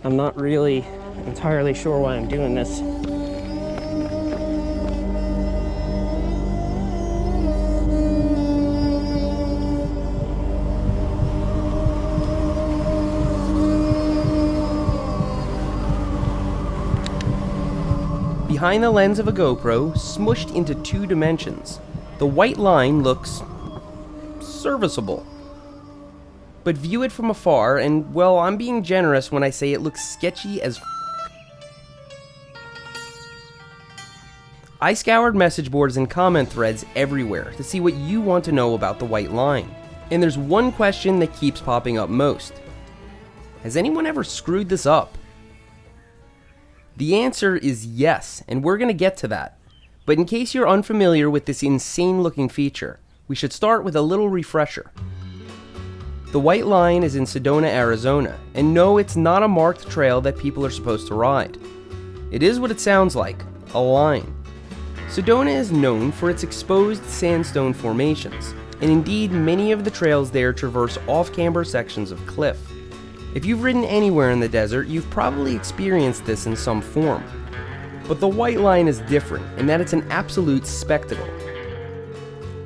I'm not really entirely sure why I'm doing this. Behind the lens of a GoPro, smushed into 2 dimensions, the white line looks serviceable. But view it from afar, and well, I'm being generous when I say it looks sketchy as f***. I scoured message boards and comment threads everywhere to see what you want to know about the white line. And there's one question that keeps popping up most. Has anyone ever screwed this up? The answer is yes, and we're going to get to that. But in case you're unfamiliar with this insane looking feature, we should start with a little refresher. The white line is in Sedona, Arizona, and no, it's not a marked trail that people are supposed to ride. It is what it sounds like, a line. Sedona is known for its exposed sandstone formations, and indeed many of the trails there traverse off-camber sections of cliff. If you've ridden anywhere in the desert, you've probably experienced this in some form. But the white line is different in that it's an absolute spectacle.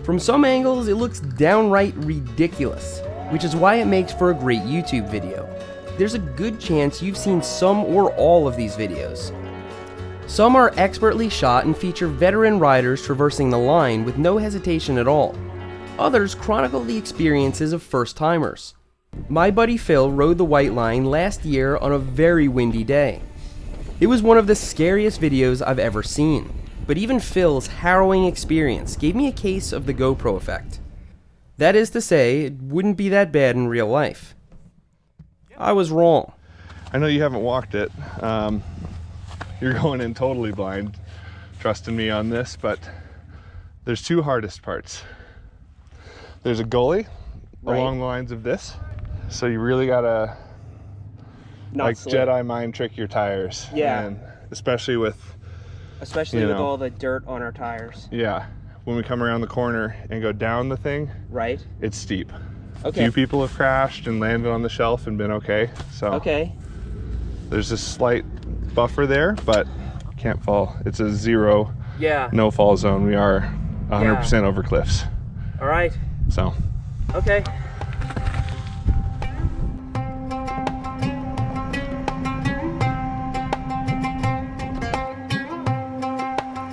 From some angles, it looks downright ridiculous, which is why it makes for a great YouTube video. There's a good chance you've seen some or all of these videos. Some are expertly shot and feature veteran riders traversing the line with no hesitation at all. Others chronicle the experiences of first-timers. My buddy Phil rode the white line last year on a very windy day. It was one of the scariest videos I've ever seen, but even Phil's harrowing experience gave me a case of the GoPro effect. That is to say, it wouldn't be that bad in real life. I was wrong. I know you haven't walked it. You're going in totally blind, trusting me on this, but there's 2 hardest parts. There's a gully along the lines of this. So you really gotta like Jedi mind trick your tires. Yeah. And especially with all the dirt on our tires. Yeah. When we come around the corner and go down the thing, right? It's steep. Okay. A few people have crashed and landed on the shelf and been okay. So there's a slight buffer there, but can't fall. It's a 0 no fall zone. We are 100% over cliffs. All right. So. Okay.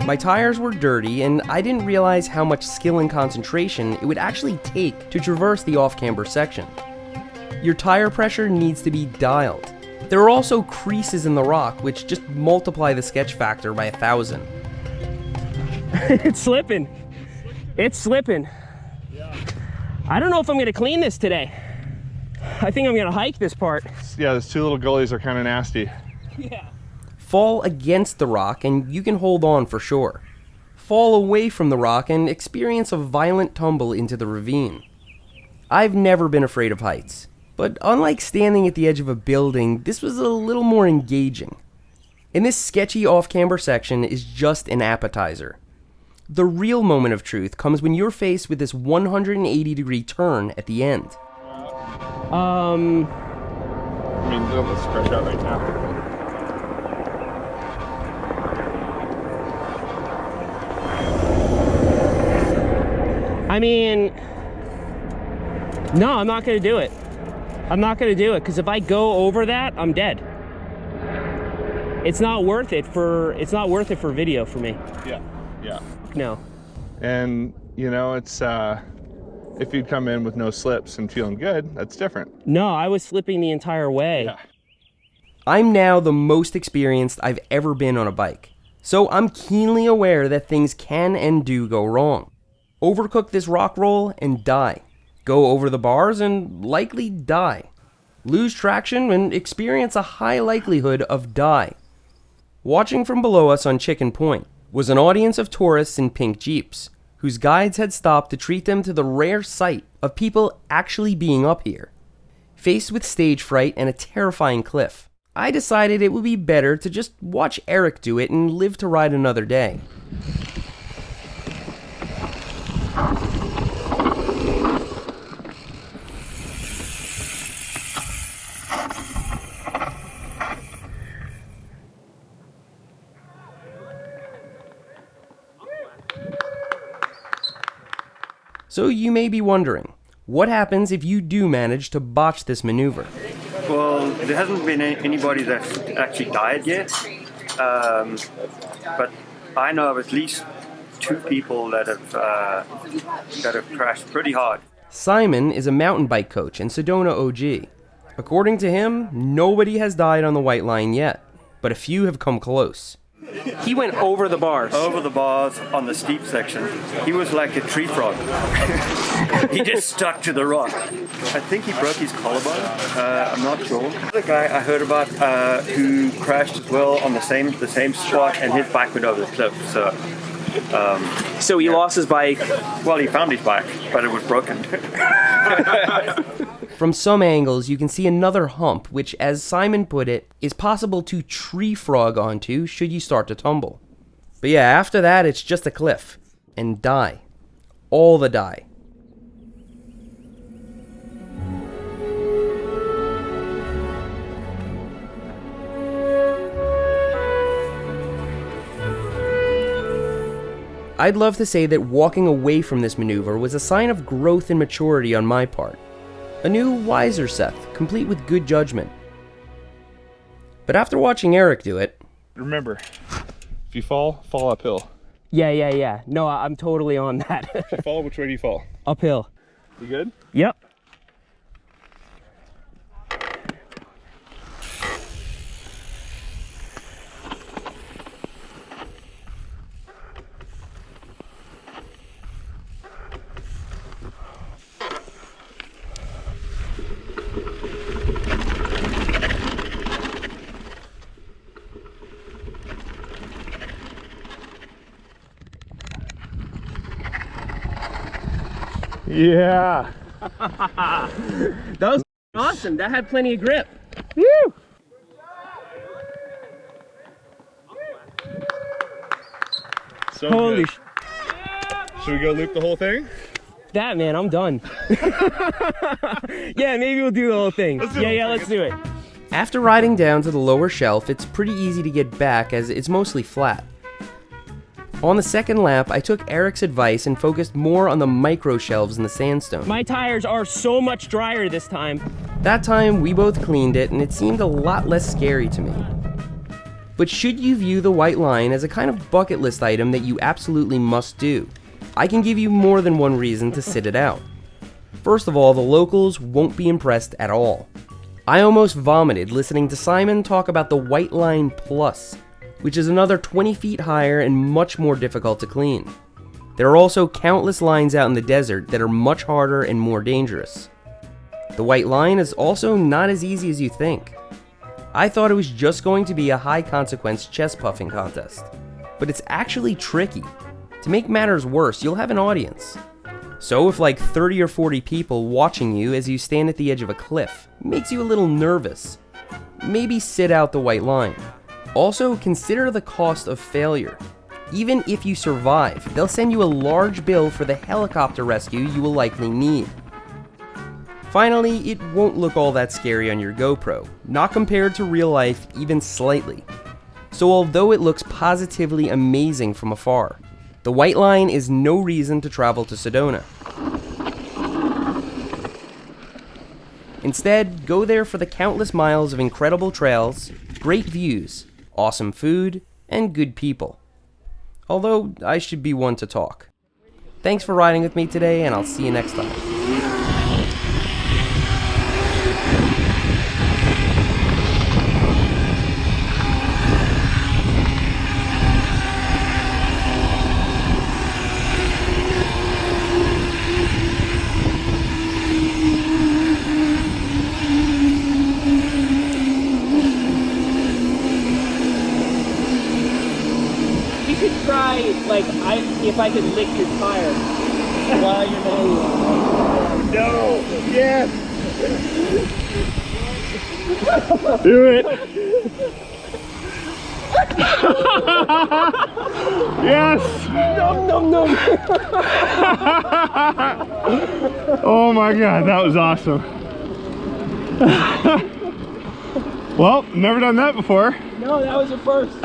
My tires were dirty, and I didn't realize how much skill and concentration it would actually take to traverse the off-camber section. Your tire pressure needs to be dialed. There are also creases in the rock, which just multiply the sketch factor by 1,000. It's slipping. It's slipping. I don't know if I'm going to clean this today. I think I'm going to hike this part. Yeah, those 2 little gullies are kind of nasty. Yeah. Fall against the rock and you can hold on for sure. Fall away from the rock and experience a violent tumble into the ravine. I've never been afraid of heights, but unlike standing at the edge of a building, this was a little more engaging. And this sketchy off-camber section is just an appetizer. The real moment of truth comes when you're faced with this 180-degree turn at the end. I mean, let's crash out right now. I mean, no, I'm not going to do it. I'm not going to do it because if I go over that, I'm dead. It's not worth it for video for me. Yeah. No. And you know, it's if you'd come in with no slips and feeling good, that's different. No, I was slipping the entire way. Yeah. I'm now the most experienced I've ever been on a bike, so I'm keenly aware that things can and do go wrong. Overcook this rock roll and die. Go over the bars and likely die. Lose traction and experience a high likelihood of die. Watching from below us on Chicken Point was an audience of tourists in pink Jeeps, whose guides had stopped to treat them to the rare sight of people actually being up here. Faced with stage fright and a terrifying cliff, I decided it would be better to just watch Eric do it and live to ride another day. So you may be wondering, what happens if you do manage to botch this maneuver? Well, there hasn't been anybody that's actually died yet, but I know of at least 2 people that have crashed pretty hard. Simon is a mountain bike coach and Sedona OG. According to him, nobody has died on the white line yet, but a few have come close. He went over the bars. Over the bars on the steep section. He was like a tree frog. He just stuck to the rock. I think he broke his collarbone. I'm not sure. The guy I heard about who crashed as well on the same spot, and his bike went over the cliff. So he lost his bike. Well, he found his bike, but it was broken. From some angles, you can see another hump, which, as Simon put it, is possible to tree frog onto should you start to tumble. But yeah, after that, it's just a cliff. And die. All the die. I'd love to say that walking away from this maneuver was a sign of growth and maturity on my part. A new, wiser Seth, complete with good judgment. But after watching Eric do it... Remember, if you fall uphill. Yeah. No, I'm totally on that. If you fall, which way do you fall? Uphill. You good? Yep. Yeah. That was awesome. That had plenty of grip. Woo! So Holy good. Should we go loop the whole thing? That, man, I'm done. Yeah, maybe we'll do the whole thing. Let's do it. After riding down to the lower shelf, it's pretty easy to get back as it's mostly flat. On the second lap, I took Eric's advice and focused more on the micro shelves in the sandstone. My tires are so much drier this time. That time, we both cleaned it, and it seemed a lot less scary to me. But should you view the white line as a kind of bucket list item that you absolutely must do, I can give you more than one reason to sit it out. First of all, the locals won't be impressed at all. I almost vomited listening to Simon talk about the White Line Plus, which is another 20 feet higher and much more difficult to clean. There are also countless lines out in the desert that are much harder and more dangerous. The white line is also not as easy as you think. I thought it was just going to be a high consequence chest puffing contest, but it's actually tricky. To make matters worse, you'll have an audience. So if like 30 or 40 people watching you as you stand at the edge of a cliff makes you a little nervous, maybe sit out the white line. Also, consider the cost of failure. Even if you survive, they'll send you a large bill for the helicopter rescue you will likely need. Finally, it won't look all that scary on your GoPro, not compared to real life even slightly. So although it looks positively amazing from afar, the white line is no reason to travel to Sedona. Instead, go there for the countless miles of incredible trails, great views, awesome food, and good people. Although, I should be one to talk. Thanks for riding with me today, and I'll see you next time. Try, like, if I could lick your tire while you're not. No! Yes! Do it! Yes! No. Oh my god, that was awesome. Well, never done that before. No, that was a first.